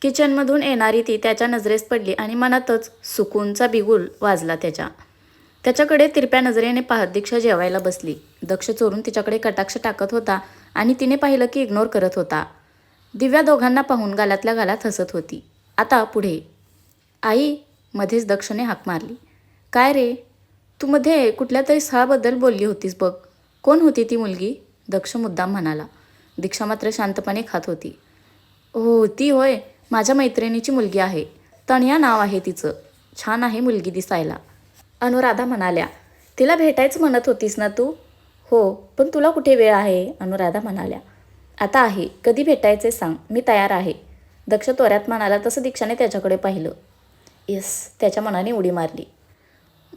किचनमधून येणारी ती त्याच्या नजरेस पडली आणि मनातच सुकूनचा बिगुल वाजला त्याच्याकडे तिरप्या नजरेने पाहत दीक्षा जेवायला बसली. दक्ष चोरून तिच्याकडे कटाक्ष टाकत होता आणि तिने पाहिलं की इग्नोर करत होता. दिव्या दोघांना पाहून गालातल्या गालात हसत होती. आता पुढे. आई, मध्येच दक्षने हाक मारली. काय रे, तू मध्ये कुठल्या तरी स्थळाबद्दल बोलली होतीस बघ. कोण होती ती मुलगी? दक्ष मुद्दाम म्हणाला. दीक्षा मात्र शांतपणे खात होती. हो, ती होय, माझ्या मैत्रिणीची मुलगी आहे. तणया नाव आहे तिचं. छान आहे मुलगी दिसायला, अनुराधा म्हणाल्या. तिला भेटायचं म्हणत होतीस ना तू? हो, पण तुला कुठे वेळ आहे, अनुराधा म्हणाल्या. आता आहे, कधी भेटायचे सांग, मी तयार आहे, दक्ष त्वऱ्यात म्हणाला. तसं दीक्षाने त्याच्याकडे पाहिलं. येस, त्याच्या मनाने उडी मारली.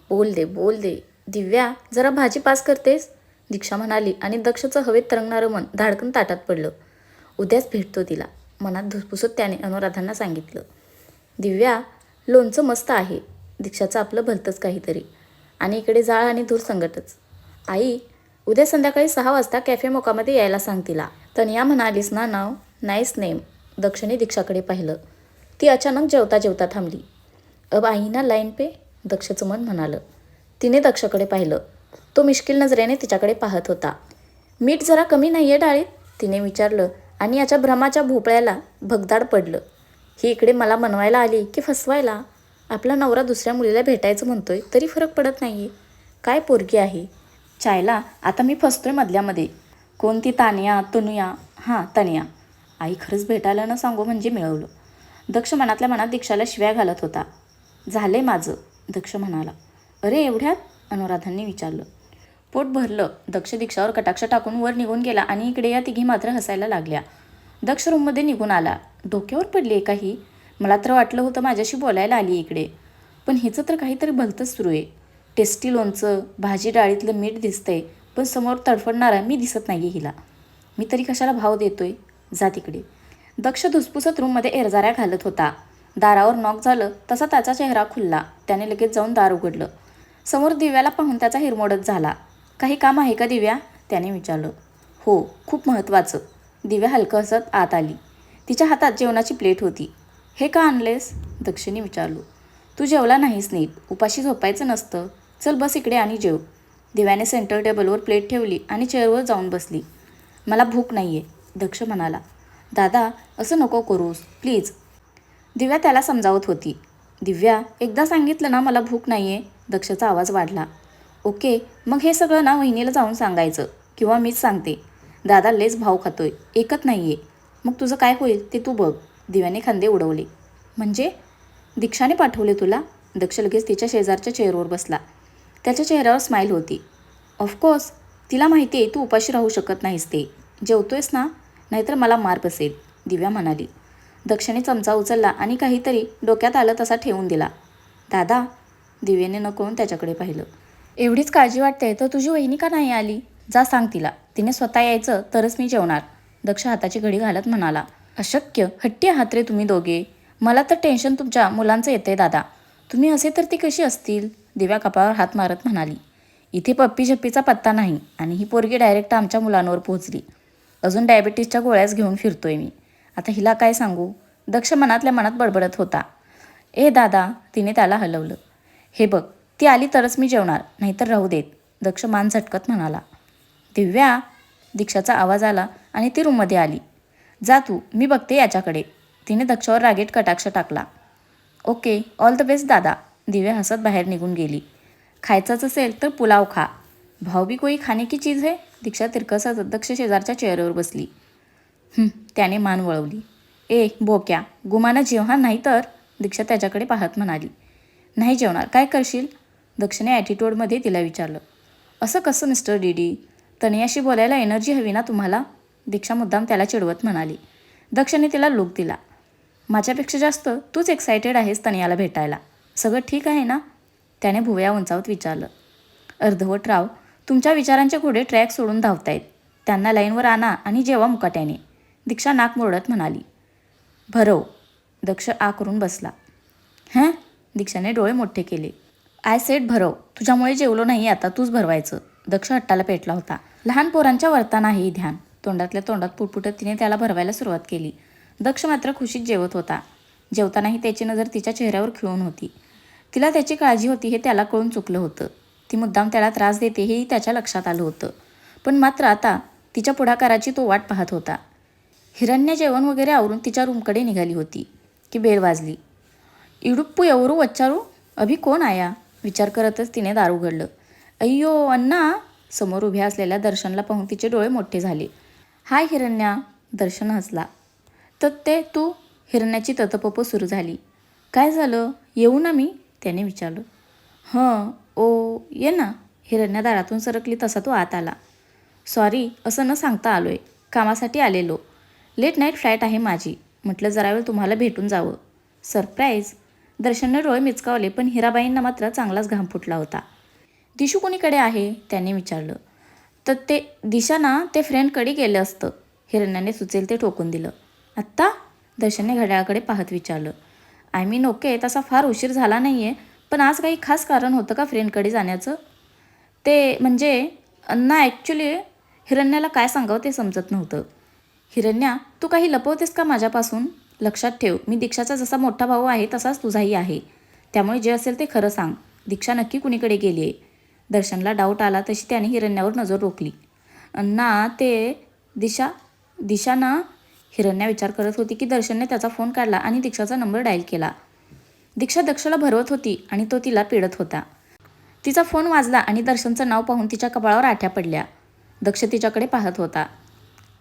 बोल दे, बोल दे दिव्या, जरा भाजी पास करतेस, दीक्षा म्हणाली आणि दक्षचं हवेत तरंगणारं मन धाडकन ताटात पडलं. उद्याच भेटतो तिला, मनात धुसफुसत त्याने अनुराधांना सांगितलं. दिव्या, लोणचं मस्त आहे, दीक्षाचं आपलं भलतंच काहीतरी, आणि इकडे जाळ आणि धूर संगटच. आई, उद्या संध्याकाळी 6 वाजता कॅफे मोकामध्ये यायला सांग तिला. तनया म्हणालीस ना नाव? नाईस नेम, दक्षने दीक्षाकडे पाहिलं. ती अचानक जेवता जेवता थांबली. अब आई ना लाईन पे, दक्षचं मन म्हणालं. तिने दक्षकडे पाहिलं. तो मिश्किल नजरेने तिच्याकडे पाहत होता. मीठ जरा कमी नाही आहे डाळीत, तिने विचारलं आणि याच्या भ्रमाच्या भोपळ्याला भगदाड पडलं. ही इकडे मला मनवायला आली की फसवायला? आपला नवरा दुसऱ्या मुलीला भेटायचं म्हणतोय तरी फरक पडत नाही आहे. काय पोरगी आहे चायला. आता मी फसतोय मधल्यामध्ये. कोणती तान्या, तनुया? हां, तनया. आई खरंच भेटायला न सांगू म्हणजे मिळवलं. दक्ष मनातल्या मनात दीक्षाला शिव्या घालत होता. झाले माझं, दक्ष म्हणाला. अरे एवढ्यात, अनुराधांनी विचारलं. पोट भरलं, दक्ष दीक्षावर कटाक्ष टाकून वर निघून गेला आणि इकडे या तिघी मात्र हसायला लागल्या. दक्ष रूममध्ये निघून आला. डोक्यावर पडली आहे काही? मला तर वाटलं होतं माझ्याशी बोलायला आली इकडे, पण हिचं तर काहीतरी भलतंच सुरू आहे. टेस्टी लोणचं, भाजी डाळीतलं मीठ दिसतंय, पण समोर तडफडणारा मी दिसत नाही हिला. मी तरी कशाला भाव देतोय? जा तिकडे. दक्ष धुसपुसत रूममध्ये एरजाऱ्या घालत होता. दारावर नॉक झालं तसा त्याचा चेहरा खुलला. त्याने लगेच जाऊन दार उघडलं. समोर दिव्याला पाहून त्याचा हिरमोडच झाला. काही काम आहे का दिव्या, त्याने विचारलं. हो, खूप महत्त्वाचं, दिव्या हलकं हसत आत आली. तिच्या हातात जेवणाची प्लेट होती. हे का आणलेस, दक्षिणे विचारलो. तू जेवला नाहीस नीट, उपाशी झोपायचं नसतं, चल बस इकडे आणि जेव. दिव्याने सेंटर टेबलवर प्लेट ठेवली आणि चेअरवर जाऊन बसली. मला भूक नाही आहे, दक्ष म्हणाला. दादा, असं नको करूस प्लीज, दिव्या त्याला समजावत होती. दिव्या, एकदा सांगितलं ना मला भूक नाही आहे, दक्षचा आवाज वाढला. ओके, मग हे सगळं ना वहिनीला जाऊन सांगायचं, किंवा मीच सांगते. दादा लेच भाव खातोय, एकत नाही आहे. मग तुझं काय होईल ते तू बघ, दिव्याने खांदे उडवले. म्हणजे? दीक्षाने पाठवले तुला? दक्ष लगेच तिच्या शेजारच्या चेअरवर बसला. त्याच्या चेहऱ्यावर स्माईल होती. ऑफकोर्स, तिला माहिती आहे तू उपाशी राहू शकत नाहीस ते. जेवतोयस ना, नाहीतर मला मार बसेल, दिव्या म्हणाली. दक्षने चमचा उचलला आणि काहीतरी डोक्यात आलं तसा ठेवून दिला. दादा, दिव्याने नकळून त्याच्याकडे पाहिलं. एवढीच काळजी वाटते तर तुझी वहिनी का नाही आली? जा सांग तिला, तिने स्वतः यायचं तरच मी जेवणार, दक्ष हाताची घडी घालत म्हणाला. अशक्य, हट्टी आहात रे तुम्ही दोघे. मला तर टेन्शन तुमच्या मुलांचं येते दादा. तुम्ही असे तर ती कशी असतील, दिव्या कपाळावर हात मारत म्हणाली. इथे पप्पी झप्पीचा पत्ता नाही आणि ही पोरगी डायरेक्ट आमच्या मुलांवर पोहोचली. अजून डायबिटीसच्या गोळ्याच घेऊन फिरतोय मी. आता हिला काय सांगू, दक्ष मनातल्या मनात बडबडत होता. ए दादा, तिने त्याला हलवलं. हे बघ, ती आली तरच मी जेवणार, नाहीतर राहू देत, दक्ष मान झटकत म्हणाला. दिव्या, दीक्षाचा आवाज आला आणि ती रूममध्ये आली. जा तू, मी बघते याच्याकडे, तिने दक्षावर रागीट कटाक्ष टाकला. ओके, ऑल द बेस्ट दादा, दिव्या हसत बाहेर निघून गेली. खायचंच असेल तर पुलाव खा, भाव भी कोई खाने की चीज है, दीक्षा तिरकसत दक्ष शेजारच्या चेअरवर बसली. त्याने मान वळवली. ए बोक्या, गुमाना जेवहा नाही तर, दीक्षा त्याच्याकडे पाहत म्हणाली. नाही जेवणार, काय करशील, दक्षने ॲटिट्यूडमध्ये तिला विचारलं. असं कसं मिस्टर डीडी, तनयाशी बोलायला एनर्जी हवी ना तुम्हाला, दीक्षा मुद्दाम त्याला चिडवत म्हणाली. दक्षने तिला लूक दिला. माझ्यापेक्षा जास्त तूच एक्सायटेड आहेस तनयाला भेटायला, सगळं ठीक आहे ना, त्याने भुवया उंचावत विचारलं. अर्धवट राव, तुमच्या विचारांचे घोडे ट्रॅक सोडून धावतायत, त्यांना लाईनवर आणा आणि जेवा मुकाट्याने, दीक्षा नाक मोडत म्हणाली. भरव, दक्ष आ करून बसला. हं, दीक्षाने डोळे मोठे केले. आय सेड भरव, तुझ्यामुळे जेवलो नाही आता तूच भरवायचं, दक्ष हट्टाला पेटला होता. लहान पोरांच्या वर्तान आहे ध्यान, तोंडातल्या तोंडात पुटपुटत तिने त्याला भरवायला सुरुवात केली. दक्ष मात्र खुशीत जेवत होता. जेवतानाही त्याची नजर तिच्या चेहऱ्यावर खिळून होती. तिला त्याची काळजी होती हे त्याला कळून चुकलं होतं. ती मुद्दाम त्याला त्रास देते हेही त्याच्या लक्षात आलं होतं. पण मात्र आता तिच्या पुढाकाराची तो वाट पाहत होता. हिरण्या जेवण वगैरे आवरून तिच्या रूमकडे निघाली होती की बेल वाजली. इडुप्पू एवरू वच्चारू अभि कोण आया विचार करतच तिने दार उघडलं. अय्यो अण्णा. समोर उभ्या असलेल्या दर्शनला पाहून तिचे डोळे मोठे झाले. हाय हिरण्या. दर्शन हसला. ते तू. हिरण्याची ततपप सुरू झाली. काय झालं, येऊ ना मी, त्याने विचारलं. ओ ये ना. हिरण्या दारातून सरकली तसा तो आत आला. सॉरी, असं न सांगता आलोय, कामासाठी आलेलो. लेट नाईट फ्लाईट आहे माझी, म्हटलं जरा वेळ तुम्हाला भेटून जावं. सरप्राईज. दर्शनने डोळे मिचकावले पण हिराबाईंना मात्र चांगलाच घाम फुटला होता. दिशू कोणीकडे आहे, त्याने विचारलं. ते दिशा ना, ते फ्रेंडकडे गेलं असतं, हिरण्याने सुचेल ते ठोकून दिलं. आत्ता. दर्शनने घड्याळाकडे पाहत विचारलं. आय मीन ओके, तसा फार उशीर झाला नाही आहे, पण आज काही खास कारण होतं का फ्रेंडकडे जाण्याचं? ते म्हणजे ना ॲक्च्युली हिरण्याला काय सांगावं ते समजत नव्हतं. हिरण्या, तू काही लपवतेस का माझ्यापासून? लक्षात ठेव, मी दीक्षाचा जसा मोठा भाऊ आहे तसाच तुझाही आहे, त्यामुळे जे असेल ते खरं सांग. दीक्षा नक्की कुणीकडे गेली आहे? दर्शनला डाऊट आला तशी त्याने हिरण्यावर नजर रोखली. ना ते दिशा ना. हिरण्या विचार करत होती की दर्शनने त्याचा फोन काढला आणि दीक्षाचा नंबर डायल केला. दीक्षा दक्षला भरवत होती आणि तो तिला पिडत होता. तिचा फोन वाजला आणि दर्शनचं नाव पाहून तिच्या कपाळावर आठ्या पडल्या. दक्ष तिच्याकडे पाहत होता.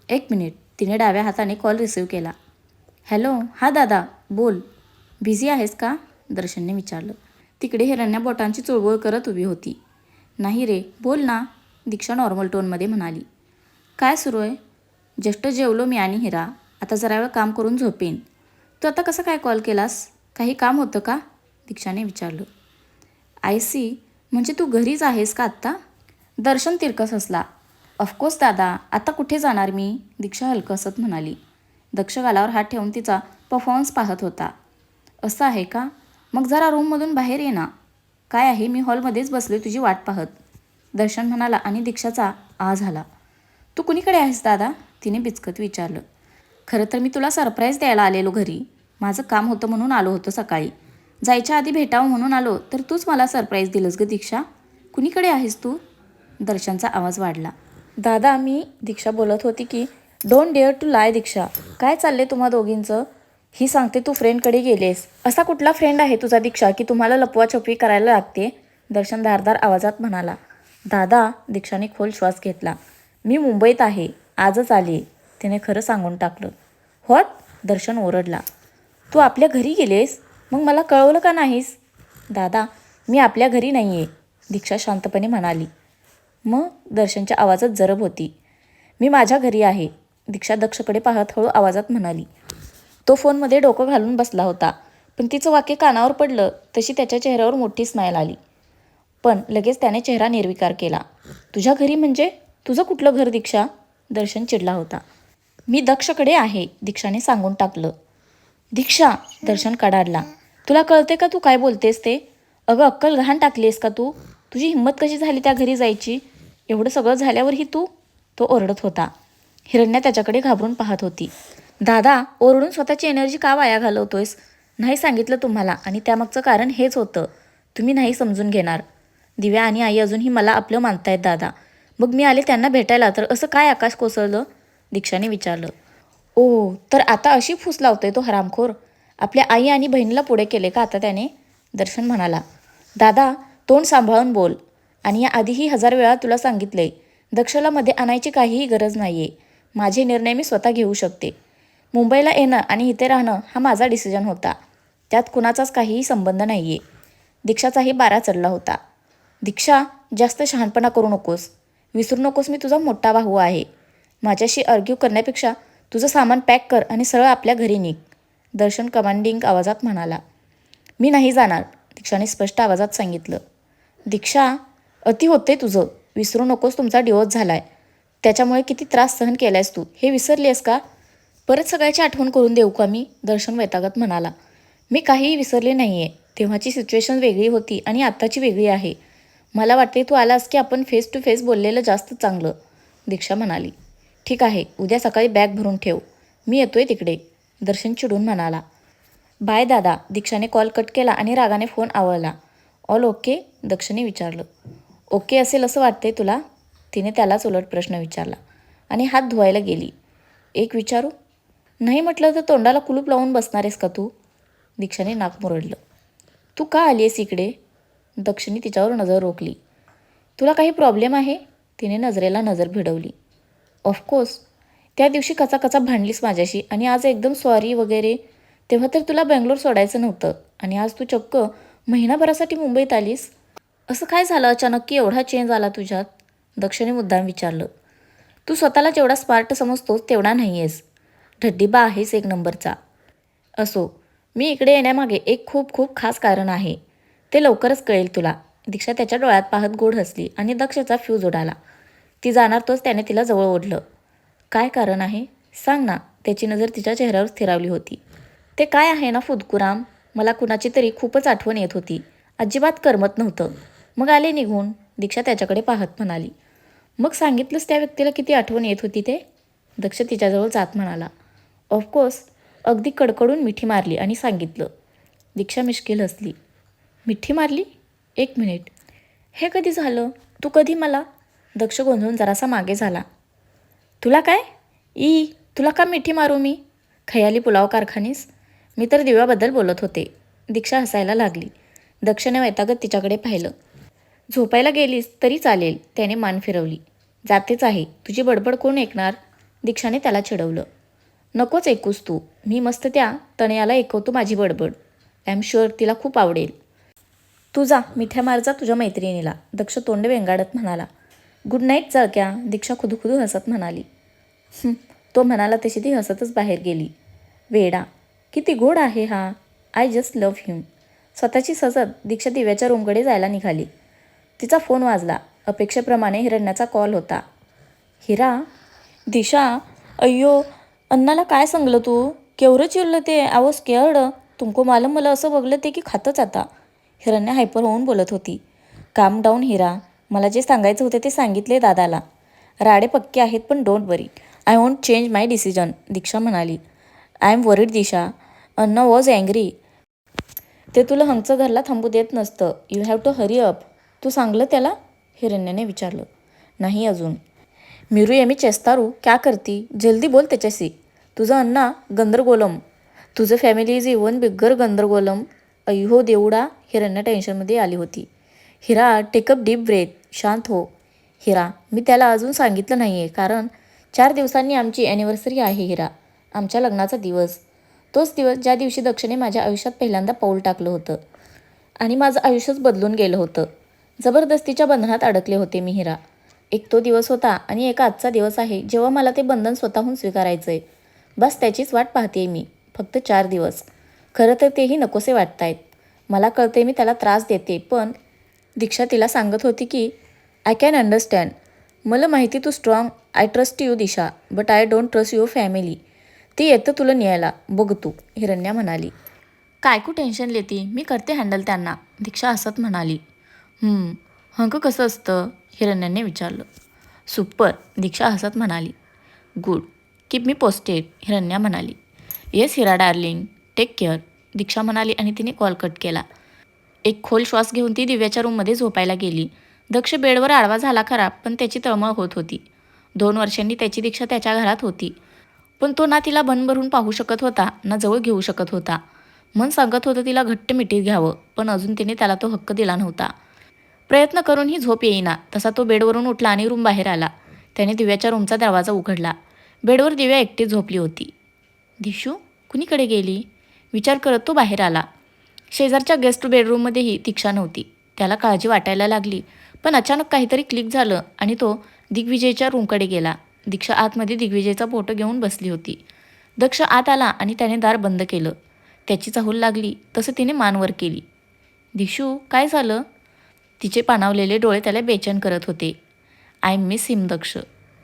1 मिनिट. तिने डाव्या हाताने कॉल रिसीव्ह केला. हॅलो. हा दादा, बोल. बिझी आहेस का, दर्शनने विचारलं. तिकडे हिरण्या बोटांची चुळबुळ करत उभी होती. नाही रे, बोल ना, दीक्षा नॉर्मल टोनमध्ये म्हणाली. काय सुरू आहे? जस्ट जेवलो मी आणि हिरा, आता जरा वेळ काम करून झोपेन. तू आता कसं काय कॉल केलास, काही काम होतं का, दीक्षाने विचारलं. आय सी, म्हणजे तू घरीच आहेस का आत्ता? दर्शन तिरकस हसला. ऑफकोर्स दादा, आता कुठे जाणार मी, दीक्षा हलकं हसत म्हणाली. दक्ष गालावर हात ठेवून तिचा परफॉर्मन्स पाहत होता. असं आहे का, मग जरा रूममधून बाहेर ये ना. काय आहे, मी हॉलमध्येच बसले तुझी वाट पाहत, दर्शन म्हणाला आणि दीक्षाचा आ झाला. तू कुणीकडे आहेस दादा, तिने बिचकत विचारलं. खरं तर मी तुला सरप्राईज द्यायला आलेलो घरी, माझं काम होतं म्हणून आलो होतो सकाळी. जायच्या आधी भेटावं म्हणून आलो तर तूच मला सरप्राईज दिलंस ग दीक्षा. कुणीकडे आहेस तू, दर्शनचा आवाज वाढला. दादा मी, दीक्षा बोलत होती की. डोंट डेअर टू लाय दीक्षा, काय चाललंय तुम्हा दोघींचं? ही सांगते तू फ्रेंडकडे गेलेस. असा कुठला फ्रेंड आहे तुझा दीक्षा की तुम्हाला लपवाछपवी करायला लागते, दर्शन धारदार आवाजात म्हणाला. दादा, दीक्षाने खोल श्वास घेतला. मी मुंबईत आहे, आजच आली, तिने खरं सांगून टाकलं. व्हॉट, दर्शन ओरडला. तू आपल्या घरी गेलेस, मग मला कळवलं का नाहीस? दादा, मी आपल्या घरी नाही आहे, दीक्षा शांतपणे म्हणाली. मग, दर्शनच्या आवाजात जरब होती. मी माझ्या घरी आहे, दीक्षा दक्षकडे पाहत हळू आवाजात म्हणाली. तो फोनमध्ये डोकं घालून बसला होता, पण तिचं वाक्य कानावर पडलं तशी त्याच्या चेहऱ्यावर मोठी स्माईल आली. पण लगेच त्याने चेहरा निर्विकार केला. तुझ्या घरी म्हणजे तुझं कुठलं घर दीक्षा, दर्शन चिडला होता. मी दक्षकडे आहे, दीक्षाने सांगून टाकलं. दीक्षा, दर्शन कडाडला. तुला कळते का तू काय बोलतेस ते? अगं अक्कल घाण टाकलीस का तू? तुझी हिंमत कशी झाली त्या घरी जायची? एवढं सगळं झाल्यावरही तू, तो ओरडत होता. हिरण्या त्याच्याकडे घाबरून पाहत होती. दादा, ओरडून स्वतःची एनर्जी का वाया घालवतोयस? नाही सांगितलं तुम्हाला आणि त्यामागचं कारण हेच होतं, तुम्ही नाही समजून घेणार. दिव्या आणि आई अजूनही मला आपलं मानतायत दादा, मग मी आले त्यांना भेटायला तर असं काय आकाश कोसळलं, दीक्षाने विचारलं. ओ, तर आता अशी फूस लावतोय तो हरामखोर, आपल्या आई आणि बहिणीला पुढे केले का आता त्याने, दर्शन म्हणाला. दादा, तोंड सांभाळून बोल, आणि या आधीही 1000 वेळा तुला सांगितलंय, दक्षला मध्ये आणायची काहीही गरज नाही आहे. माझे निर्णय मी स्वतः घेऊ शकते. मुंबईला येणं आणि इथे राहणं हा माझा डिसिजन होता, त्यात कुणाचाच काहीही संबंध नाही आहे. दीक्षाचाही बारा चढला होता. दीक्षा, जास्त शहाणपणा करू नकोस, विसरू नकोस मी तुझा मोठा भाऊ आहे. माझ्याशी आर्ग्यू करण्यापेक्षा तुझं सामान पॅक कर आणि सरळ आपल्या घरी निघ, दर्शन कमांडिंग आवाजात म्हणाला. मी नाही जाणार, दीक्षाने स्पष्ट आवाजात सांगितलं. दीक्षा, अति होते तुझं, विसरू नकोस तुमचा डिवोर्स झालाय, त्याच्यामुळे किती त्रास सहन केलायस तू, हे विसरलीस का? परत सगळ्याची आठवण करून देऊ का मी, दर्शन वैतागत म्हणाला. मी काहीही विसरले नाही आहे, तेव्हाची सिच्युएशन वेगळी होती आणि आत्ताची वेगळी आहे. मला वाटते तू आलास की आपण फेस टू फेस बोललेलं जास्त चांगलं, दीक्षा म्हणाली. ठीक आहे, उद्या सकाळी बॅग भरून ठेव, मी येतोय तिकडे, दर्शन चिडून म्हणाला. बाय दादा. दीक्षाने कॉल कट केला आणि रागाने फोन आवळला. All okay? दक्षने विचारलं. ओके असेल असं वाटतंय तुला? तिने त्यालाच उलट प्रश्न विचारला आणि हात धुवायला गेली. एक विचारू? नाही म्हटलं तर तोंडाला कुलूप लावून बसणार आहेस का तू? दीक्षाने नाक मुरडलं. तू का आली आहेस इकडे? दक्षिणी तिच्यावर नजर रोखली. तुला काही प्रॉब्लेम आहे? तिने नजरेला नजर भिडवली. ऑफकोर्स. त्या दिवशी कचा कचा भांडलीस माझ्याशी आणि आज एकदम सॉरी वगैरे. तेव्हा तर तुला बेंगलोर सोडायचं नव्हतं आणि आज तू चक्क महिनाभरासाठी मुंबईत आलीस. असं काय झालं अचानक की एवढा चेंज आला तुझ्यात? दक्षिणे मुद्दाम विचारलं. तू स्वतःला जेवढा स्मार्ट समजतोस तेवढा नाही आहेस. ढड्डीबा आहेस एक नंबरचा. असो, मी इकडे येण्यामागे एक खूप खूप खास कारण आहे. ते लवकरच कळेल तुला. दीक्षा त्याच्या डोळ्यात पाहत गोड हसली आणि दक्षचा फ्यूज उडाला. ती जाणार तोच त्याने तिला जवळ ओढलं. काय कारण आहे? सांग ना. त्याची नजर तिच्या चेहऱ्यावर स्थिरावली होती. ते काय आहे ना फुदकुराम, मला कुणाची तरी खूपच आठवण येत होती. अजिबात करमत नव्हतं. मग आले निघून. दीक्षा त्याच्याकडे पाहत म्हणाली. मग सांगितलंस त्या व्यक्तीला किती आठवण येत होती ते? दक्ष तिच्याजवळ जात म्हणाला. ऑफकोर्स. अगदी कडकडून मिठी मारली आणि सांगितलं. दीक्षा मिश्किल हसली. मिठी मारली? एक मिनिट. हे कधी झालं? तू कधी मला? दक्ष गोंधळून जरासा मागे झाला. तुला काय? तुला का मिठी मारू मी? खयाली पुलाव कारखानीस? मी तर दिव्याबद्दल बोलत होते. दीक्षा हसायला लागली. दक्षने वैतागत तिच्याकडे पाहिलं. झोपायला गेलीस तरी चालेल. त्याने मान फिरवली. जातेच आहे. तुझी बडबड कोण ऐकणार? दीक्षाने त्याला चिडवलं. नकोच ऐकूस तू. मी मस्त त्या तणयाला ऐकवतो माझी बडबड. आय एम शुअर तिला खूप आवडेल. तू जा मिठ्या मार जा तुझ्या मैत्रिणीला. दक्ष तोंड वेंगाडत म्हणाला. Good night जळक्या. दीक्षा खुदुखुदू हसत म्हणाली. तो म्हणाला तशी ती हसतच बाहेर गेली. वेडा. किती गोड आहे हा. आय जस्ट लव्ह हिम. स्वतःची सजत दीक्षा दिव्याच्या रूमकडे जायला निघाली. तिचा फोन वाजला. अपेक्षेप्रमाणे हिरण्याचा कॉल होता. हिरा. दिशा. अय्यो, अन्नाला काय सांगलं तू? केवढं चिरलं ते. I was scared. तुमको मालूम मला असं बघलं ते की खातच आता. हिरण्या हायपर होऊन बोलत होती. काम डाऊन हिरा. मला जे सांगायचं होते ते सांगितले दादाला. राडे पक्के आहेत पण don't worry. I want change my decision. Diksha म्हणाली. I am worried Disha. Anna was angry. ते तुला हंगचं घरला थांबू देत नसतं. You have to hurry up. तू सांगलं त्याला? हिरण्याने विचारलं. नाही अजून. मिरू एमी चेस्तारू क्या करती? जल्दी बोल त्याच्याशी. तुझं अण्णा गंदरगोलम. तुझं फॅमिली इज इवन बिग्गर गंदरगोलम. अय्यो देवडा. हिरण्या टेन्शनमध्ये आली होती. हिरा टेकअप डीप ब्रेथ. शांत हो. हिरा, मी त्याला अजून सांगितलं नाही आहे कारण 4 दिवसांनी आमची ॲनिव्हर्सरी आहे हिरा. आमच्या लग्नाचा दिवस. तोच दिवस ज्या दिवशी दक्षने माझ्या आयुष्यात पहिल्यांदा पाऊल टाकलं होतं आणि माझं आयुष्यच बदलून गेलं होतं. जबरदस्तीच्या बंधनात अडकले होते मी हिरा. एक तो दिवस होता आणि एक आजचा दिवस आहे जेव्हा मला ते बंधन स्वतःहून स्वीकारायचं आहे. बस त्याचीच वाट पाहते मी. फक्त 4 दिवस. खरं तर तेही नकोसे वाटत आहेत. मला कळते मी त्याला त्रास देते पण दीक्षा तिला सांगत होती की आय कॅन अंडरस्टँड. मला माहिती तू strong. I trust you Disha. But I don't trust your family. ती येतं तुला न्यायला. बघ तू. हिरण्या म्हणाली. काय कू टेन्शन लेती? मी करते हँडल त्यांना. दीक्षा हसत म्हणाली. हंक कसं असतं? हिरण्याने विचारलं. सुपर. दीक्षा हसत म्हणाली. Good. Keep me posted. Hiranya म्हणाली. Yes Hira darling. Take care. Diksha म्हणाली आणि तिने कॉल कट केला. एक खोल श्वास घेऊन ती दिव्याच्या रूममध्ये झोपायला गेली. दक्ष बेडवर आडवा झाला खरा पण त्याची तळमळ होत होती. 2 वर्षांनी त्याची दीक्षा त्याच्या घरात होती. पण तो ना तिला बन भरून पाहू शकत होता ना जवळ घेऊ शकत होता. मन सांगत होतं तिला घट्ट मिठीत घ्यावं पण अजून तिने त्याला तो हक्क दिला नव्हता. प्रयत्न करूनही झोप येईना तसा तो बेडवरून उठला आणि रूम बाहेर आला. त्याने दिव्याच्या रूमचा दरवाजा उघडला. बेडवर दिव्या एकटी झोपली होती. दिशू कुणीकडे गेली? विचार करत तो बाहेर आला. शेजारच्या गेस्ट बेडरूममध्येही दीक्षा नव्हती. त्याला काळजी वाटायला लागली पण अचानक काहीतरी क्लिक झालं आणि तो दिग्विजयच्या रूमकडे गेला. दीक्षा आतमध्ये दिग्विजयचा फोटो घेऊन बसली होती. दक्ष आत आला आणि त्याने दार बंद केलं. त्याची चाहूल लागली तसं तिने मान वर केली. दिशू काय झालं? तिचे पाणावलेले डोळे त्याला बेचैन करत होते. आय मिस हिम दक्ष.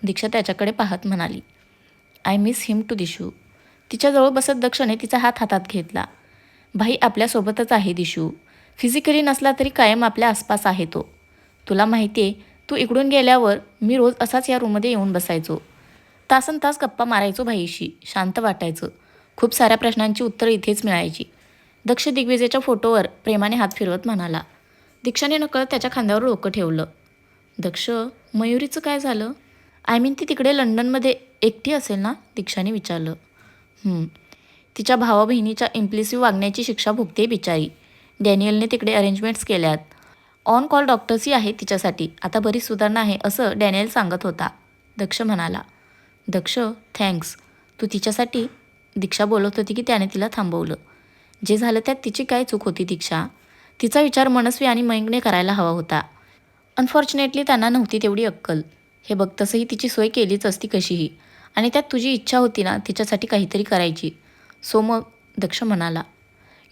दीक्षा त्याच्याकडे पाहत म्हणाली. I miss him too Dishu. तिच्याजवळ बसत दक्षने तिचा हात हातात घेतला. भाई आपल्यासोबतच आहे दिशू. फिजिकली नसला तरी कायम आपल्या आसपास आहे तो. तुला माहिती आहे तू इकडून गेल्यावर मी रोज असाच या रूममध्ये येऊन बसायचो. तासन तास गप्पा मारायचो भाईशी. शांत वाटायचं. खूप साऱ्या प्रश्नांची उत्तरं इथेच मिळायची. दक्ष दिग्विजयच्या फोटोवर प्रेमाने हात फिरवत म्हणाला. दीक्षाने नकळत त्याच्या खांद्यावर डोकं ठेवलं. दक्ष, मयुरीचं काय झालं? आय मीन ती तिकडे लंडनमध्ये एकटी असेल ना? दीक्षाने विचारलं. तिच्या भावा बहिणीच्या इम्प्लिसिव्ह वागण्याची शिक्षा भोगते बिचारी. डॅनियलने तिकडे अरेंजमेंट्स केल्यात. ऑन कॉल डॉक्टर्सही आहेत तिच्यासाठी. आता बरीच सुधारणा आहे असं डॅनियल सांगत होता. दक्ष म्हणाला. दक्ष, थँक्स. तू तिच्यासाठी? दीक्षा बोलत होती की त्याने तिला थांबवलं. जे झालं त्यात तिची काय चूक होती दीक्षा? तिचा विचार मनस्वी आणि मयंकने करायला हवा होता. अनफॉर्च्युनेटली त्यांना नव्हती तेवढी अक्कल. हे बघ, तसंही तिची सोय केलीच असती कशीही. आणि त्यात तुझी इच्छा होती ना तिच्यासाठी काहीतरी करायची. सो मग, दक्ष म्हणाला.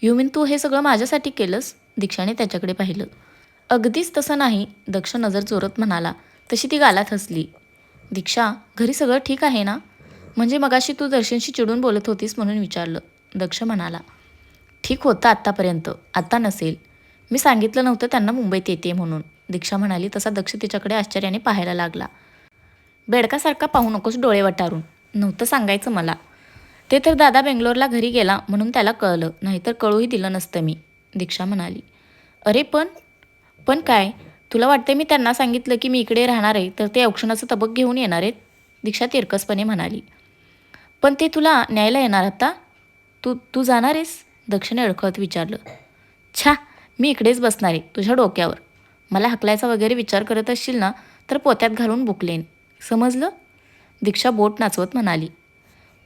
यू मीन तू हे सगळं माझ्यासाठी केलंस? दीक्षाने त्याच्याकडे पाहिलं. अगदीच तसं नाही, दक्ष नजर चोरत म्हणाला. तशी ती गालात हसली. दीक्षा, घरी सगळं ठीक आहे ना? म्हणजे मगाशी तू दर्शनशी चिडून बोलत होतीस म्हणून विचारलं. दक्ष म्हणाला. ठीक होतं आत्तापर्यंत, आता नसेल. मी सांगितलं नव्हतं त्यांना मुंबईत येते म्हणून, दीक्षा म्हणाली. तसा दक्ष तिच्याकडे आश्चर्याने पाहायला लागला. बेडकासारखा पाहू नकोस डोळे वटारून. नव्हतं सांगायचं मला. ते तर दादा बेंगलोरला घरी गेला म्हणून त्याला कळलं, नाहीतर कळूही दिलं नसतं मी, दीक्षा म्हणाली. अरे पण काय? तुला वाटते मी त्यांना सांगितलं की मी इकडे राहणार आहे तर ते औक्षणाचं तबक घेऊन येणार आहेत? दीक्षा तिरकसपणे म्हणाली. पण ते तुला न्यायला येणार आता? तू जाणार आहेस? दक्षिणे अडखळत विचारलं. छा, मी इकडेच बसणार आहे तुझ्या डोक्यावर. मला हकलायचा वगैरे विचार करत असशील ना तर पोत्यात घालून बुकलेन, समजलं? दीक्षा बोट नाचवत म्हणाली.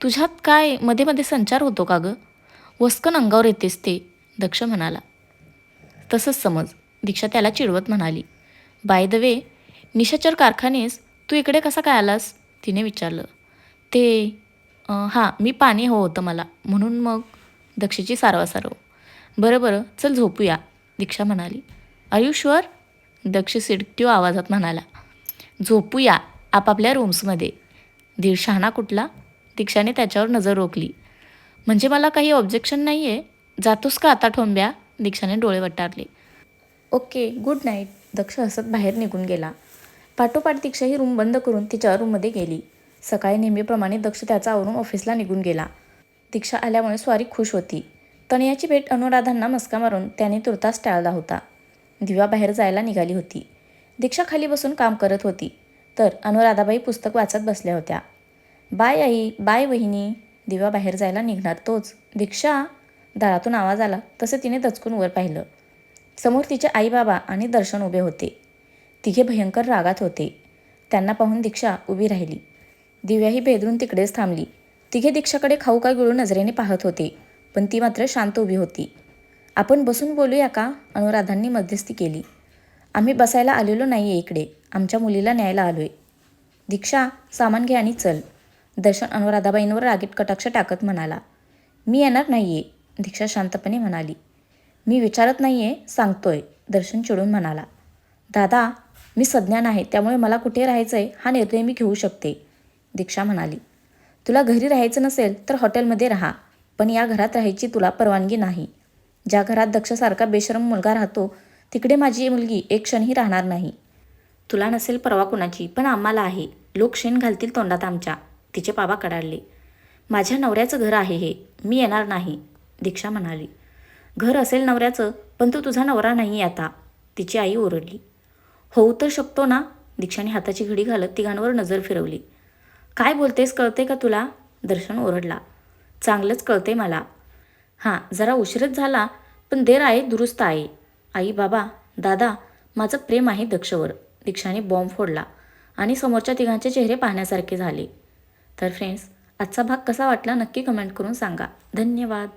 तुझ्यात काय मध्ये मध्ये संचार होतो का गं? वस्कन अंगावर येतेस ते, दक्ष म्हणाला. तसंच समज, दीक्षा त्याला चिडवत म्हणाली. बाय द वे, निशाचर कारखानेस तू इकडे कसा काय आलास? तिने विचारलं. ते हां, मी पाणी हवं होतं मला म्हणून मग, दक्षची सारवासारव. बरं चल झोपूया, दीक्षा म्हणाली. Are you sure? Daksh seductive आवाजात म्हणाला. झोपूया आपापल्या रूम्समध्ये. धीर शहाणा कुठला? दीक्षाने त्याच्यावर नजर रोखली. म्हणजे मला काही ऑब्जेक्शन नाही आहे. जातोस का आता ठोंब्या? दीक्षाने डोळे वटारले. Okay, good night. दक्ष हसत बाहेर निघून गेला. पाठोपाठ दीक्षा ही रूम बंद करून तिच्या रूममध्ये गेली. सकाळी नेहमीप्रमाणे दक्ष त्याचा आवरून ऑफिसला निघून गेला. दीक्षा आल्यामुळे स्वारी खुश होती. तनयाची भेट अनुराधांना मस्का मारून त्याने तुर्तास टाळला होता. दिव्या बाहेर जायला निघाली होती. दीक्षा खाली बसून काम करत होती तर अनुराधाबाई पुस्तक वाचत बसल्या होत्या. बाय आई, बाय वहिनी. दिव्या बाहेर जायला निघणार तोच, दीक्षा, दारातून आवाज आला तसे तिने दचकून वर पाहिलं. समोर तिचे आई बाबा आणि दर्शन उभे होते. तिघे भयंकर रागात होते. त्यांना पाहून दीक्षा उभी राहिली. दिव्याही बेदरून तिकडेच थांबली. तिघे दीक्षाकडे खाऊ का गिळून नजरेने पाहत होते, पण ती मात्र शांत उभी होती. आपण बसून बोलूया का? अनुराधांनी मध्यस्थी केली. आम्ही बसायला आलेलो नाही आहे इकडे, आमच्या मुलीला न्यायला आलोय. दीक्षा, सामान घे आणि चल. दर्शन अनुराधाबाईंवर रागीट कटाक्ष टाकत म्हणाला. मी येणार नाही आहे, दीक्षा शांतपणे म्हणाली. मी विचारत नाही आहे, सांगतोय, दर्शन चिडून म्हणाला. दादा, मी सज्ञान आहे त्यामुळे मला कुठे राहायचं आहे हा निर्णय मी घेऊ शकते, दीक्षा म्हणाली. तुला घरी राहायचं नसेल तर हॉटेलमध्ये राहा, पण या घरात राहायची तुला परवानगी नाही. ज्या घरात दक्षसारखा बेशरम मुलगा राहतो तिकडे माझी मुलगी एक क्षणही राहणार नाही. तुला नसेल परवा कुणाची, पण आम्हाला आहे. लोक शेण घालतील तोंडात आमच्या, तिचे बाबा कडाडले. माझ्या नवऱ्याचं घर आहे हे, मी येणार नाही, दीक्षा म्हणाली. घर असेल नवऱ्याचं, पण तो तुझा नवरा नाही आता, तिची आई ओरडली. होऊ तर शकतो ना, दीक्षाने हाताची घडी घालत तिघांवर नजर फिरवली. काय बोलतेस, कळते का तुला? दर्शन ओरडला. चांगलंच कळते मला. हां, जरा उशीरच झाला, पण देर आहे दुरुस्त आहे. आई, बाबा, दादा, माझं प्रेम आहे दक्षवर, दीक्षाने बॉम्ब फोडला आणि समोरच्या तिघांचे चेहरे पाहण्यासारखे झाले. तर फ्रेंड्स, आजचा भाग कसा वाटला नक्की कमेंट करून सांगा. धन्यवाद.